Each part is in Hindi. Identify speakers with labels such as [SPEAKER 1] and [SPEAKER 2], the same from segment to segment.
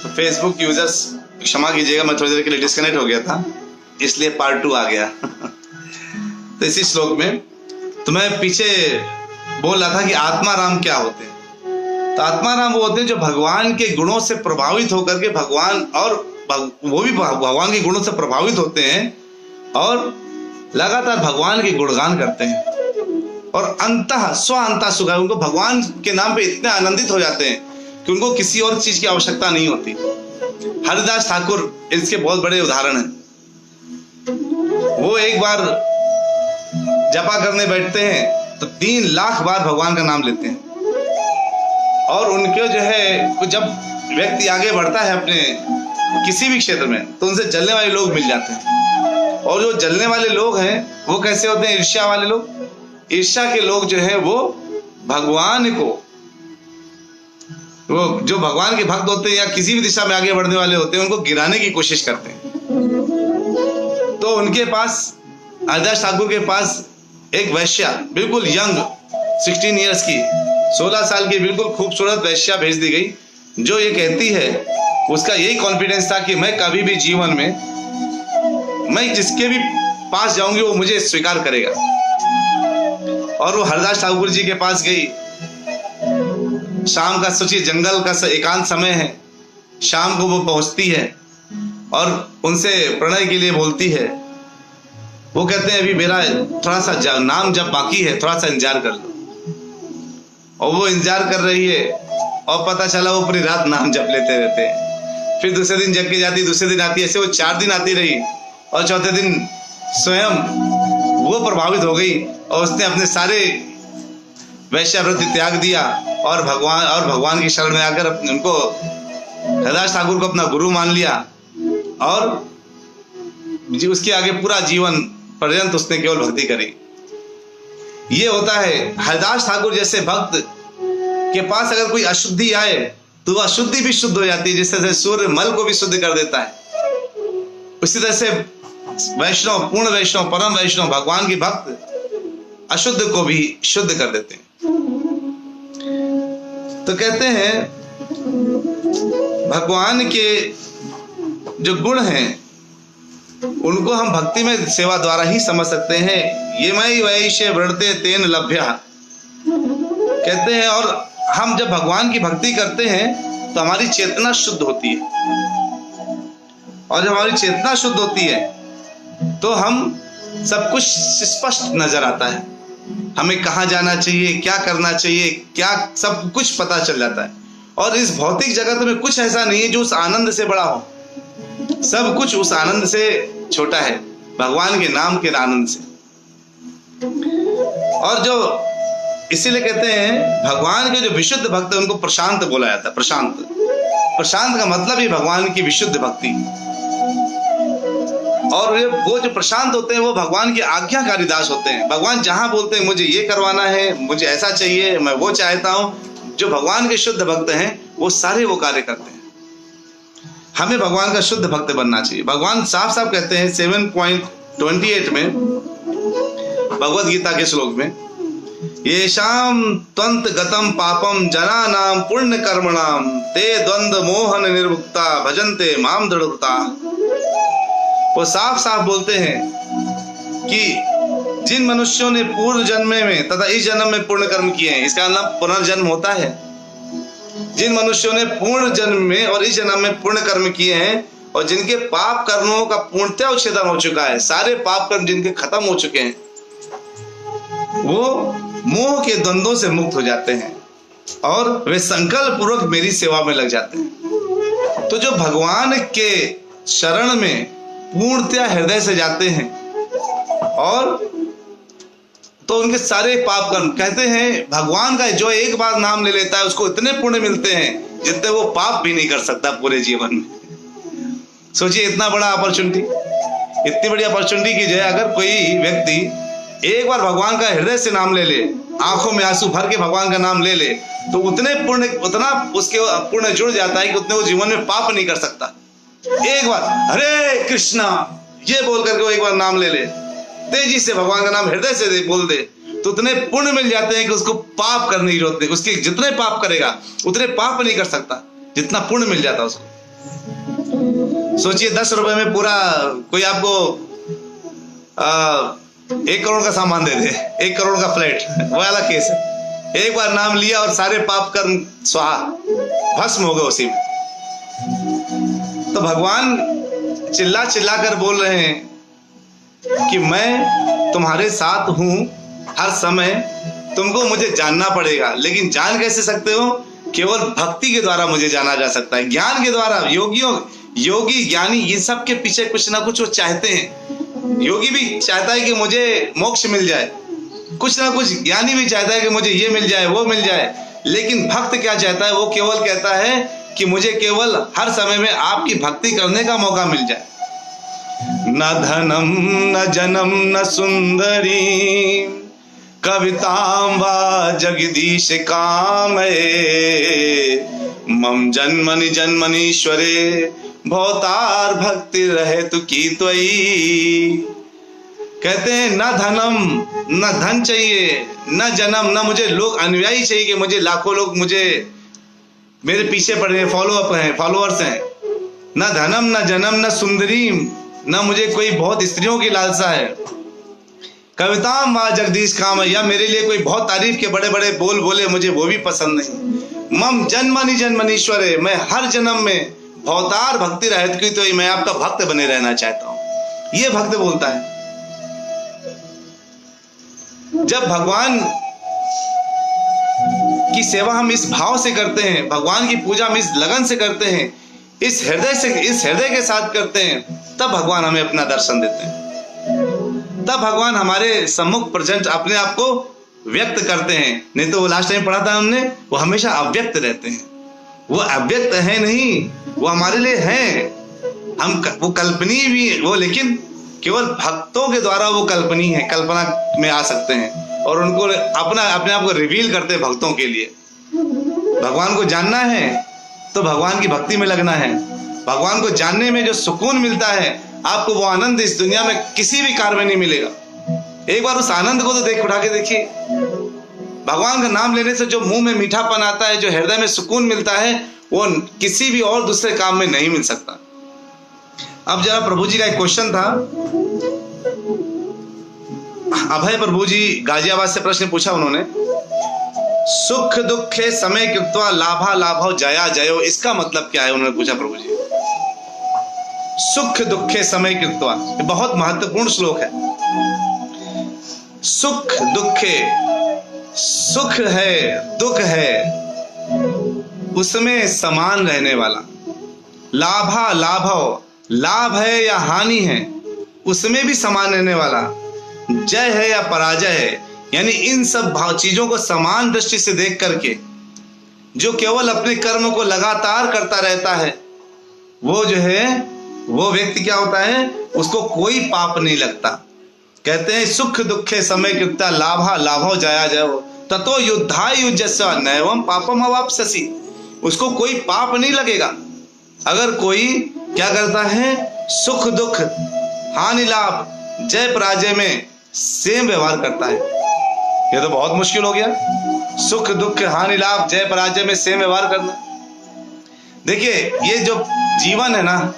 [SPEAKER 1] तो फेसबुक यूजर्स क्षमा कीजिएगा, मैं थोड़ी देर के लिए डिस्कनेक्ट हो गया था, इसलिए पार्ट 2 आ गया। तो इसी श्लोक में तो मैं पीछे बोल रहा था कि आत्माराम क्या होते हैं। तो आत्माराम वो होते हैं जो भगवान के गुणों से प्रभावित होकर के भगवान और वो भी भगवान के गुणों से प्रभावित होते हैं और लगातार भगवान के गुणगान करते हैं और अंतः स्वांतः सुखा, उनको भगवान के नाम पे इतने आनंदित हो जाते हैं कि उनको किसी और चीज की आवश्यकता नहीं होती। हरिदास ठाकुर इसके बहुत बड़े उदाहरण हैं। वो एक बार जपा करने बैठते हैं तो 3 लाख बार भगवान का नाम लेते हैं और उनके जो है जब व्यक्ति आगे बढ़ता है अपने किसी भी क्षेत्र में तो उनसे जलने वाले लोग मिल जाते हैं। और जो जलने वाले लोग हैं वो कैसे होते हैं? ईर्ष्या वाले लोग। ईर्ष्या के लोग जो है वो भगवान को, वो जो भगवान के भक्त होते हैं या किसी भी दिशा में आगे बढ़ने वाले होते हैं, उनको गिराने की कोशिश करते हैं। तो उनके पास, हरिदास ठाकुर के पास एक वैश्या बिल्कुल यंग 16 इयर्स की, 16 साल की बिल्कुल खूबसूरत वैश्या भेज दी गई, जो ये कहती है, उसका यही कॉन्फिडेंस था कि मैं कभी भी जीवन में मैं जिसके भी पास जाऊंगी वो मुझे स्वीकार करेगा। और वो हरिदास ठाकुर जी के पास गई। शाम का सोचिए, जंगल का एकांत समय है, शाम को वो पहुंचती है और उनसे प्रणय के लिए बोलती है। वो कहते हैं अभी मेरा थोड़ा सा नाम जब बाकी है, थोड़ा सा इंतजार कर लो। और वो इंतजार कर रही है और पता चला वो पूरी रात नाम जप लेते रहते हैं। फिर दूसरे दिन जग के जाती, दूसरे दिन आती, ऐसे वो 4 दिन आती रही और चौथे दिन स्वयं वो प्रभावित हो गई और उसने अपने सारे वैश्यावृत्ति त्याग दिया और भगवान की शरण में आकर उनको, हरिदास ठाकुर को अपना गुरु मान लिया और उसके आगे पूरा जीवन पर्यंत उसने केवल भक्ति करी। ये होता है हरिदास ठाकुर जैसे भक्त के पास अगर कोई अशुद्धि आए तो वह अशुद्धि भी शुद्ध हो जाती है। जिस तरह से सूर्य मल को भी शुद्ध कर देता है, उसी तरह से वैष्णव, पूर्ण वैष्णव, परम वैष्णव, भगवान के भक्त अशुद्ध को भी शुद्ध कर देते हैं। तो कहते हैं भगवान के जो गुण हैं उनको हम भक्ति में सेवा द्वारा ही समझ सकते हैं। ये मई वैश्य व्रते तेन लभ्य कहते हैं। और हम जब भगवान की भक्ति करते हैं तो हमारी चेतना शुद्ध होती है और जब हमारी चेतना शुद्ध होती है तो हम सब कुछ स्पष्ट नजर आता है। हमें कहाँ जाना चाहिए, क्या करना चाहिए, क्या सब कुछ पता चल जाता है। और इस भौतिक जगत में कुछ ऐसा नहीं है जो उस आनंद से बड़ा हो, सब कुछ उस आनंद से छोटा है, भगवान के नाम के आनंद से। और जो इसीलिए कहते हैं भगवान के जो विशुद्ध भक्त है उनको प्रशांत बोला जाता है। प्रशांत का मतलब ही भगवान की विशुद्ध भक्ति। और वो जो प्रशांत होते हैं वो भगवान के आज्ञाकारी दास होते हैं। भगवान जहां बोलते हैं मुझे ये करवाना है, मुझे ऐसा चाहिए, मैं वो चाहता हूं, जो भगवान के शुद्ध भक्त हैं वो सारे वो कार्य करते हैं। हमें भगवान का शुद्ध भक्त बनना चाहिए। भगवान साफ साफ कहते हैं 7.28 में भगवद गीता के श्लोक में, येषां त्वंत गतम पापम जनानां पुण्य कर्मणाम ते द्वंद्व मोहन निर्मुक्ता भजन्ते माम दृढ़व्रता। वो साफ साफ बोलते हैं कि जिन मनुष्यों ने पूर्व जन्म में तथा इस जन्म में पुण्य कर्म किए हैं, इसका मतलब पुनर्जन्म होता है। जिन मनुष्यों ने पूर्ण जन्म में और इस जन्म में पुण्य कर्म किए हैं और जिनके पाप कर्मों का पूर्णतः उच्छेदन हो चुका है, सारे पाप कर्म जिनके खत्म हो चुके हैं, वो मोह के द्वंद्वों से मुक्त हो जाते हैं और वे संकल्प पूर्वक मेरी सेवा में लग जाते हैं। तो जो भगवान के शरण में पूर्णतया हृदय से जाते हैं और तो उनके सारे पाप कर्म, कहते हैं भगवान का जो एक बार नाम ले लेता है उसको इतने पुण्य मिलते हैं जितने वो पाप भी नहीं कर सकता पूरे जीवन में। सोचिए इतना बड़ा अपॉर्चुनिटी, इतनी बड़ी अपॉर्चुनिटी की जाए अगर कोई व्यक्ति एक बार भगवान का हृदय से नाम ले ले, आंखों में आंसू भर के भगवान का नाम ले ले, तो उतने पुण्य, उतना उसके पुण्य जुड़ जाता है कि उतने वो जीवन में पाप नहीं कर सकता। एक बार हरे कृष्णा ये बोल करके वो एक बार नाम ले ले, तेजी से भगवान का नाम हृदय से बोल दे, तो उतने पुण्य मिल जाते हैं कि उसको पाप करने की जरूरत नहीं। उसके जितने पाप करेगा उतने पाप नहीं कर सकता जितना पुण्य मिल जाता उसको। सोचिए 10 रुपए में पूरा कोई आपको 1 करोड़ का सामान दे दे, 1 करोड़ का फ्लैट, वो वाला केस है। एक बार नाम लिया और सारे पाप कर्म स्वाहा, भस्म हो गए उसी में। तो भगवान चिल्ला चिल्ला कर बोल रहे हैं कि मैं तुम्हारे साथ हूं हर समय, तुमको मुझे जानना पड़ेगा। लेकिन जान कैसे सकते हो? केवल भक्ति के द्वारा मुझे जाना जा सकता है, ज्ञान के द्वारा। योगी ज्ञानी ये सब के पीछे कुछ ना कुछ वो चाहते हैं। योगी भी चाहता है कि मुझे मोक्ष मिल जाए, कुछ ना कुछ ज्ञानी भी चाहता है कि मुझे ये मिल जाए वो मिल जाए। लेकिन भक्त क्या चाहता है? वो केवल कहता है कि मुझे केवल हर समय में आपकी भक्ति करने का मौका मिल जाए। न धनम न जनम न सुंदरी कवितां वा जगदीश कामये मम जन्मनि जन्मनीश्वरे भवतार भक्ति रहे तु की त्वयि। कहते हैं न धनम, न धन चाहिए, न जन्म, न मुझे लोग अनुयायी चाहिए कि मुझे लाखों लोग मुझे मेरे पीछे पड़ रहे, फॉलोअर्स हैं। न धनम न जन्म न सुंदरीम, न मुझे कोई बहुत स्त्रियों की लालसा है। कविताम वा जगदीश काम, या मेरे लिए कोई बहुत तारीफ के बड़े बड़े बोल बोले, मुझे वो भी पसंद नहीं। मम जन्मनि जन्मनीश्वर है, मैं हर जन्म में भवतार भक्ति रहत की तो मैं आपका भक्त बने रहना चाहता हूं। ये भक्त बोलता है। जब भगवान की सेवा हम इस भाव से करते हैं, भगवान की पूजा हम इस लगन से करते हैं, इस हृदय के साथ करते हैं, तब भगवान हमें अपना दर्शन देते हैं। तब भगवान हमारे सम्मुख प्रेजेंट अपने आप को व्यक्त करते हैं। नहीं तो वो लास्ट टाइम पढ़ा था हमने, वो हमेशा अव्यक्त रहते हैं। वो अव्यक्त है नहीं, वो हमारे लिए हैं। हम वो कल्पनीय भी वो, लेकिन केवल भक्तों के द्वारा वो कल्पनीय है, कल्पना में आ सकते हैं और उनको अपने आप को रिवील करते हैं भक्तों के लिए। भगवान को जानना है तो भगवान की भक्ति में लगना है। भगवान को जानने में जो सुकून मिलता है, आपको वो आनंद इस दुनिया में किसी भी कार में नहीं मिलेगा। एक बार उस आनंद को तो देख उठा के देखिए। भगवान का नाम लेने से जो मुंह में मीठापन आता है, जो हृदय में सुकून मिलता है, वो किसी भी और दूसरे काम में नहीं मिल सकता। अब जरा प्रभु जी का एक क्वेश्चन था, अभय प्रभु जी गाजियाबाद से प्रश्न पूछा उन्होंने, सुख दुखे समय कृत्वा लाभा लाभो जया जयो, इसका मतलब क्या है? उन्होंने पूछा प्रभु जी। सुख दुखे समय कृत्वा, बहुत महत्वपूर्ण श्लोक है। सुख दुखे, सुख है दुख है उसमें समान रहने वाला, लाभा लाभो, लाभ है या हानि है उसमें भी समान रहने वाला, जय है या पराजय है, यानी इन सब चीजों को समान दृष्टि से देख करके जो केवल अपने कर्म को लगातार करता रहता है, वो जो है वो व्यक्ति क्या होता है? उसको कोई पाप नहीं लगता। कहते हैं सुख दुखे समय कृत्वा लाभा लाभो जया जयो ततो युद्धा युजस्व नैवम पापम अवाप्स्यसि। उसको कोई पाप नहीं लगेगा अगर कोई क्या करता है? सुख दुख हानि लाभ जय पराजय में सेम व्यवहार करता है। ये तो बहुत मुश्किल हो गया, सुख दुख हानि लाभ जय पराजय में सेम व्यवहार करना। देखिए ये जो जीवन है ना,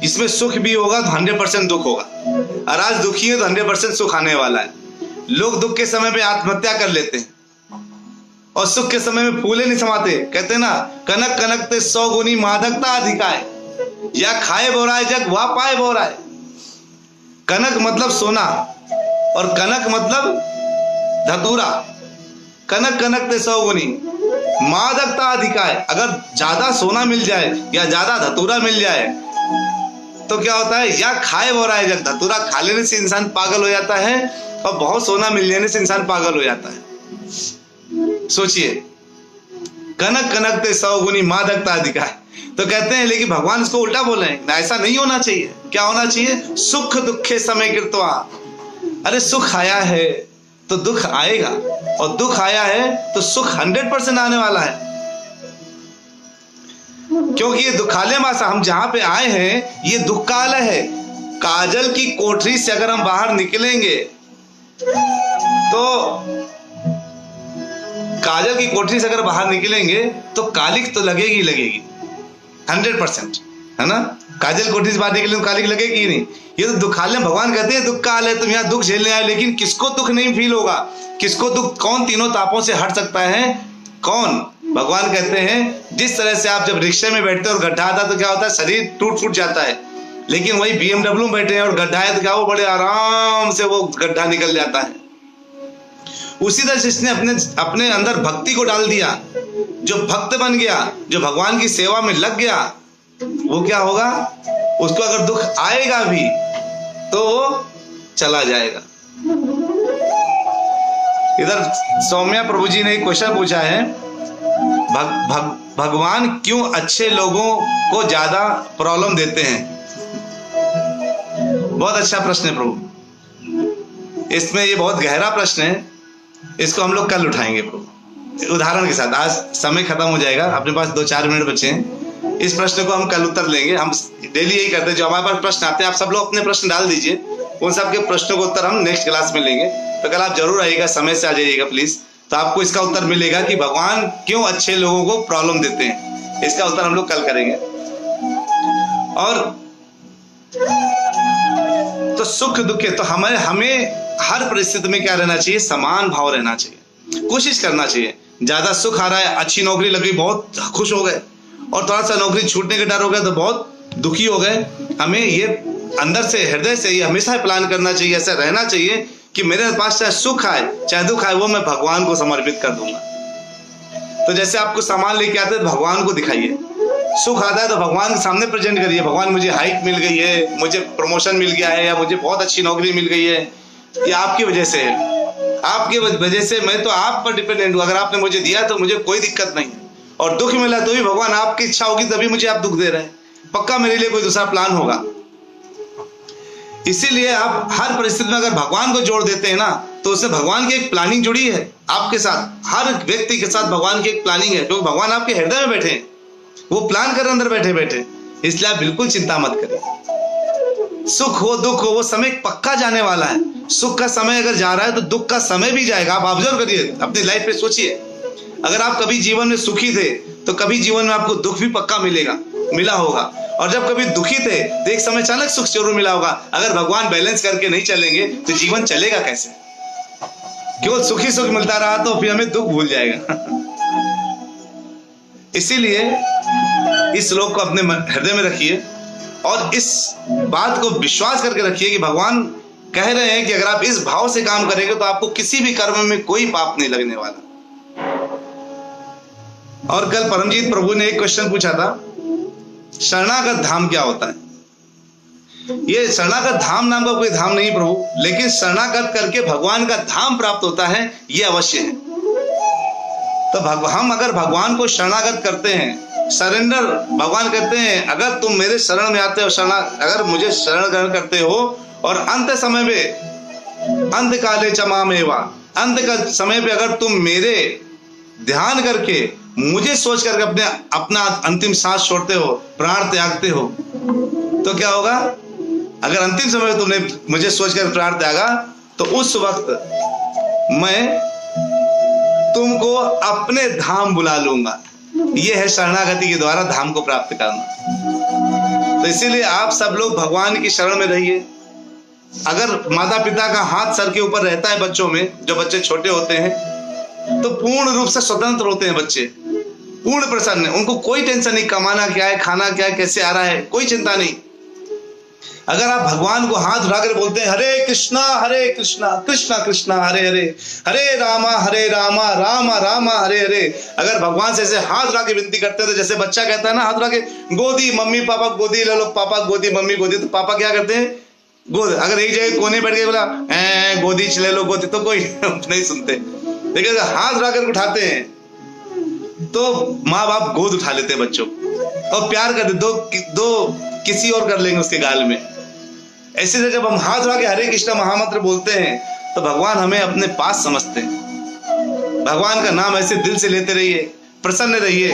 [SPEAKER 1] इसमें सुख भी होगा तो 100% दुख होगा, और आज दुखी है तो 100% सुख आने वाला है। लोग दुख के समय में आत्महत्या कर लेते हैं और सुख के समय में फूले नहीं समाते। कहते ना, कनक कनक ते 100 गुनी मादकता अधिकाय, या खाए बोराए जग वह पाए बोराए। कनक मतलब सोना और कनक मतलब धतूरा। कनक कनक ते 100 गुनी मादकता अधिकाय, अगर ज्यादा सोना मिल जाए या ज्यादा धतूरा मिल जाए तो क्या होता है? या खाए बोराए जग, धतूरा खा लेने से इंसान पागल हो जाता है और बहुत सोना मिल जाने से इंसान पागल हो जाता है। सोचिए, कनक कनक ते 100 गुनी मादकता अधिकाय। तो कहते हैं, लेकिन भगवान इसको उल्टा बोल रहे हैं, ऐसा नहीं होना चाहिए। क्या होना चाहिए? सुख दुखे समय कृत्वा। अरे सुख आया है तो दुख आएगा, और दुख आया है तो सुख 100% आने वाला है। क्योंकि ये दुखालय मासा, हम जहां पे आए हैं ये दुख काल है। काजल की कोठरी से अगर हम बाहर निकलेंगे तो काजल की कोठरी से अगर बाहर निकलेंगे तो कालिक तो लगेगी लगेगी 100%। है ना। काजल कोठी से बांटने के लिए काली लगेगी ही नहीं। ये तो दुखालय, भगवान कहते हैं दुख का हाल है, तुम यहाँ दुख झेलने आए, लेकिन किसको दुख नहीं फील होगा, किसको दुख, कौन तीनों तापों से हट सकता है, कौन। भगवान कहते हैं जिस तरह से आप जब रिक्शे में बैठते हो और गड्ढा आता है तो क्या होता है, शरीर टूट फूट जाता है, लेकिन वही BMW में बैठे हैं और गड्ढा है तो क्या, वो बड़े आराम से वो गड्ढा निकल जाता है। उसी तरह से इसने अपने अंदर भक्ति को डाल दिया। जो भक्त बन गया, जो भगवान की सेवा में लग गया, वो क्या होगा, उसको अगर दुख आएगा भी तो वो चला जाएगा। इधर सौम्या प्रभु जी ने एक क्वेश्चन पूछा है, भगवान क्यों अच्छे लोगों को ज्यादा प्रॉब्लम देते हैं। बहुत अच्छा प्रश्न है प्रभु, इसमें ये बहुत गहरा प्रश्न है, इसको हम लोग कल उठाएंगे प्रभु उदाहरण के साथ। आज समय खत्म हो जाएगा, अपने पास 2-4 मिनट बचे हैं, इस प्रश्न को हम कल उत्तर लेंगे। हम डेली यही करते हैं, जो हमारे पास प्रश्न आते हैं आप सब लोग अपने प्रश्न डाल दीजिए, उन सब के प्रश्नों का उत्तर हम नेक्स्ट क्लास में लेंगे। तो कल आप जरूर आइएगा, समय से आ जाइएगा प्लीज, तो आपको इसका उत्तर मिलेगा कि भगवान क्यों अच्छे लोगों को प्रॉब्लम देते हैं। इसका उत्तर हम लोग कल करेंगे। और तो सुख दुख के तो हमें हर परिस्थिति में क्या रहना चाहिए, समान भाव रहना चाहिए, कोशिश करना चाहिए। ज्यादा सुख आ रहा है, अच्छी नौकरी लगी, बहुत खुश हो गए, और थोड़ा सा नौकरी छूटने के डर हो गया तो बहुत दुखी हो गए। हमें ये अंदर से, हृदय से ये हमेशा प्लान करना चाहिए, ऐसा रहना चाहिए कि मेरे पास चाहे सुख आए चाहे दुख आए, वो मैं भगवान को समर्पित कर दूंगा। तो जैसे आपको सामान लेके आते हैं तो भगवान को दिखाइए, सुख आता है तो भगवान के सामने प्रेजेंट करिए, भगवान मुझे हाइक मिल गई है, मुझे प्रमोशन मिल गया है, या मुझे बहुत अच्छी नौकरी मिल गई है, ये आपकी वजह से है, आपकी वजह से, मैं तो आप पर डिपेंडेंट हूँ, अगर आपने मुझे दिया तो मुझे कोई दिक्कत नहीं है। और दुख मिला तो भी भगवान आपकी इच्छा होगी तभी मुझे आप दुख दे रहे हैं, पक्का मेरे लिए कोई दूसरा प्लान होगा। इसीलिए आप हर परिस्थिति में अगर भगवान को जोड़ देते हैं ना, तो उससे भगवान की एक प्लानिंग जुड़ी है आपके साथ, हर व्यक्ति के साथ भगवान की एक प्लानिंग है, क्योंकि भगवान आपके हृदय में बैठे हैं, वो प्लान कर अंदर बैठे बैठे। इसलिए आप बिल्कुल चिंता मत करें, सुख हो दुख हो वो समय पक्का जाने वाला है। सुख का समय अगर जा रहा है तो दुख का समय भी जाएगा। आप ऑब्जर्व करिए, अपनी लाइफ पे सोचिए, अगर आप कभी जीवन में सुखी थे तो कभी जीवन में आपको दुख भी पक्का मिला होगा, और जब कभी दुखी थे तो एक समय अचानक सुख जरूर मिला होगा। अगर भगवान बैलेंस करके नहीं चलेंगे तो जीवन चलेगा कैसे। केवल सुखी सुख मिलता रहा तो फिर हमें दुख भूल जाएगा। इसीलिए इस श्लोक को अपने हृदय में रखिए और इस बात को विश्वास करके रखिए कि भगवान कह रहे हैं कि अगर आप इस भाव से काम करेंगे तो आपको किसी भी कर्म में कोई पाप नहीं लगने वाला। और कल परमजीत प्रभु ने एक क्वेश्चन पूछा था, शरणागत धाम क्या होता है। ये शरणागत धाम नाम का कोई धाम नहीं प्रभु, लेकिन शरणागत करके भगवान का धाम प्राप्त होता है, ये अवश्य है। तो हम अगर भगवान को शरणागत करते हैं, सरेंडर, भगवान कहते हैं अगर तुम मेरे शरण में आते हो, अगर मुझे शरण ग्रहण करते हो और अंत समय में, अंत काले चमामेवा, अंत का समय पे अगर तुम मेरे ध्यान करके, मुझे सोच करके अपना अंतिम सांस छोड़ते हो, प्राण त्यागते हो, तो क्या होगा। अगर अंतिम समय में तुमने मुझे सोचकर प्राण त्यागा तो उस वक्त मैं तुमको अपने धाम बुला लूंगा। यह है शरणागति के द्वारा धाम को प्राप्त करना। तो इसीलिए आप सब लोग भगवान की शरण में रहिए। अगर माता पिता का हाथ सर के ऊपर रहता है बच्चों में, जो बच्चे छोटे होते हैं तो पूर्ण रूप से स्वतंत्र होते हैं बच्चे, पूर्ण प्रसन्न, उनको कोई टेंशन नहीं, कमाना क्या है, खाना क्या है, कैसे आ रहा है, कोई चिंता नहीं। अगर आप भगवान को हाथ उठाकर बोलते हैं हरे कृष्णा कृष्णा कृष्णा हरे हरे, हरे रामा रामा रामा हरे हरे, अगर भगवान से ऐसे हाथ उठा के विनती करते हैं तो जैसे बच्चा कहता है ना, हाथ उठा के गोदी, मम्मी पापा गोदी ले लो, पापा गोदी, मम्मी गोदी, तो पापा क्या करते हैं, गोद। अगर एक जगह कोने बैठ के बोला गोदी ले लो गोदी, तो कोई नहीं सुनते। लेकिन अगर हाथ उठाकर उठाते हैं तो माँ बाप गोद उठा लेते हैं बच्चों और प्यार कर दे, दो किसी और कर लेंगे उसके गाल में। ऐसे से जब हम हाथ उठा के हरे कृष्णा महामंत्र बोलते हैं तो भगवान हमें अपने पास समझते हैं। भगवान का नाम ऐसे दिल से लेते रहिए, प्रसन्न रहिए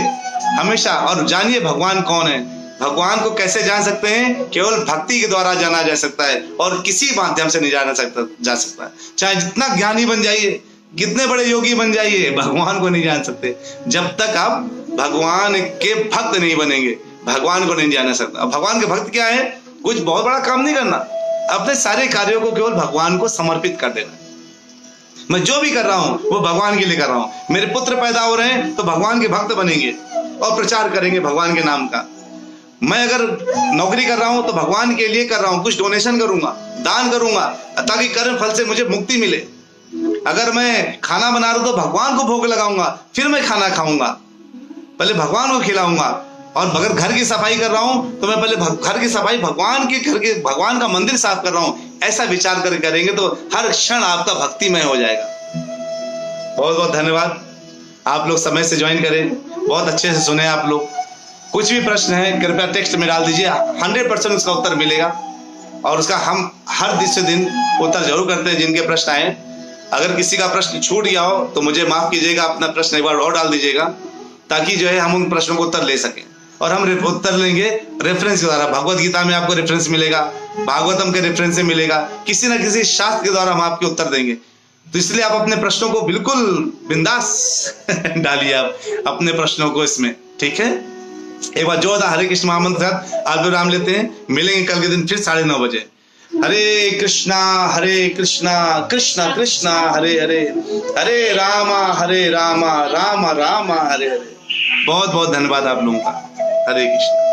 [SPEAKER 1] हमेशा, और जानिए भगवान कौन है। भगवान को कैसे जान सकते हैं, केवल भक्ति के द्वारा जाना जा सकता है, और किसी माध्यम से नहीं जाना जा सकता है। चाहे जितना ज्ञानी बन जाइए, कितने बड़े योगी बन जाइए, भगवान को नहीं जान सकते जब तक आप भगवान के भक्त नहीं बनेंगे, भगवान को नहीं जाना सकता। भगवान के भक्त क्या है? कुछ बहुत बड़ा काम नहीं करना, अपने सारे कार्यों को केवल भगवान को समर्पित कर देना। मैं जो भी कर रहा हूं वो भगवान के लिए कर रहा हूं। मेरे पुत्र पैदा हो रहे हैं तो भगवान के भक्त बनेंगे और प्रचार करेंगे भगवान के नाम का। मैं अगर नौकरी कर रहा हूं तो भगवान के लिए कर रहा हूं, कुछ डोनेशन करूंगा, दान करूंगा, ताकि कर्म फल से मुझे मुक्ति मिले। अगर मैं खाना बना रहा हूं तो भगवान को भोग लगाऊंगा, फिर मैं खाना खाऊंगा, पहले भगवान को खिलाऊंगा। और अगर घर की सफाई कर रहा हूं तो मैं पहले घर की सफाई भगवान का मंदिर साफ कर रहा हूं। ऐसा विचार कर करेंगे तो हर क्षण आपका भक्तिमय हो जाएगा। बहुत बहुत धन्यवाद। आप लोग समय से ज्वाइन करें, बहुत अच्छे से सुने आप लोग। कुछ भी प्रश्न है कृपया टेक्स्ट में डाल दीजिए, 100% उसका उत्तर मिलेगा। और उसका हम हर दिन उत्तर जरूर करते हैं जिनके प्रश्न आए। अगर किसी का प्रश्न छूट गया हो तो मुझे माफ कीजिएगा, अपना प्रश्न एक बार और डाल दीजिएगा, ताकि जो है हम उन प्रश्नों को उत्तर ले सकें। और हम उत्तर लेंगे रेफरेंस के द्वारा। भगवत गीता में आपको रेफरेंस मिलेगा, भागवतम के रेफरेंस से मिलेगा, किसी न किसी शास्त्र के द्वारा हम आपके उत्तर देंगे। तो इसलिए आप अपने प्रश्नों को बिल्कुल बिंदास डालिए, आप अपने प्रश्नों को इसमें, ठीक है। एक बार जोरदार हरे कृष्ण महामंत्र के साथ आप लोग नाम लेते हैं। मिलेंगे कल के दिन फिर 9:30 बजे। हरे कृष्णा कृष्णा कृष्णा हरे हरे, हरे रामा रामा रामा हरे हरे। बहुत बहुत धन्यवाद आप लोगों का। हरे कृष्ण।